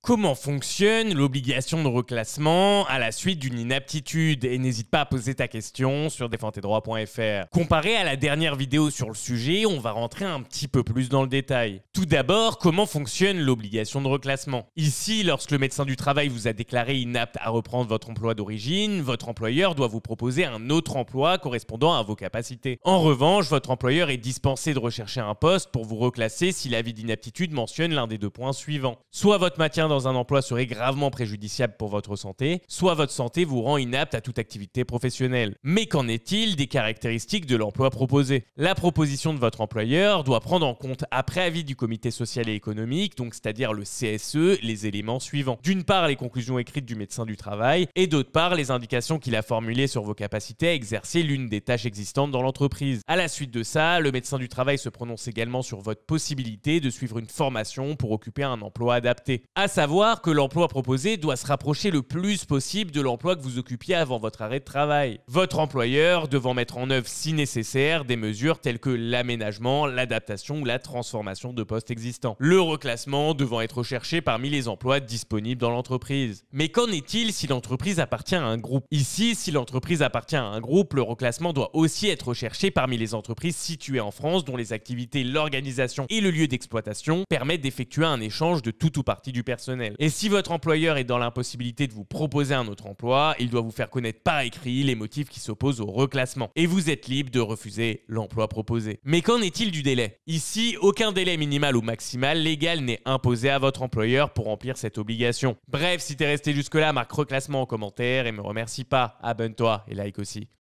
comment fonctionne l'obligation de reclassement à la suite d'une inaptitude? Et n'hésite pas à poser ta question sur défendtesdroits.fr. Comparé à la dernière vidéo sur le sujet, on va rentrer un petit peu plus dans le détail. Tout d'abord, comment fonctionne l'obligation de reclassement? Ici, lorsque le médecin du travail vous a déclaré inapte à reprendre votre emploi d'origine, votre employeur doit vous proposer un autre emploi correspondant à vos capacités. En revanche, votre employeur est dispensé de rechercher un poste pour vous reclasser si l'avis d'inaptitude mentionne l'un des deux points suivants. Soit votre maintien dans un emploi serait gravement préjudiciable pour votre santé, soit votre santé vous rend inapte à toute activité professionnelle. Mais qu'en est-il des caractéristiques de l'emploi proposé? La proposition de votre employeur doit prendre en compte, après avis du comité social et économique, donc c'est-à-dire le CSE, les éléments suivants. D'une part, les conclusions écrites du médecin du travail, et d'autre part, les indications qu'il a formulées sur vos capacités à exercer l'une des tâches existantes dans l'entreprise. À la suite de ça, le médecin du travail se prononce également sur votre possibilité de suivre une formation pour occuper un emploi adapté. À savoir que l'emploi proposé doit se rapprocher le plus possible de l'emploi que vous occupiez avant votre arrêt de travail. Votre employeur devant mettre en œuvre, si nécessaire, des mesures telles que l'aménagement, l'adaptation ou la transformation de postes existants. Le reclassement devant être recherché parmi les emplois disponibles dans l'entreprise. Mais qu'en est-il si l'entreprise appartient à un groupe? Ici, si l'entreprise appartient à un groupe, le reclassement doit aussi être recherché parmi les entreprises situées en France dont les activités, l'organisation et le lieu d'exploitation permettent d'effectuer un échange de tout ou partie du personnel. Et si votre employeur est dans l'impossibilité de vous proposer un autre emploi, il doit vous faire connaître par écrit les motifs qui s'opposent au reclassement. Et vous êtes libre de refuser l'emploi proposé. Mais qu'en est-il du délai? Ici, aucun délai minimal ou maximal légal n'est imposé à votre employeur pour remplir cette obligation. Bref, si t'es resté jusque-là, marque reclassement en commentaire et me remercie pas. Abonne-toi et like aussi.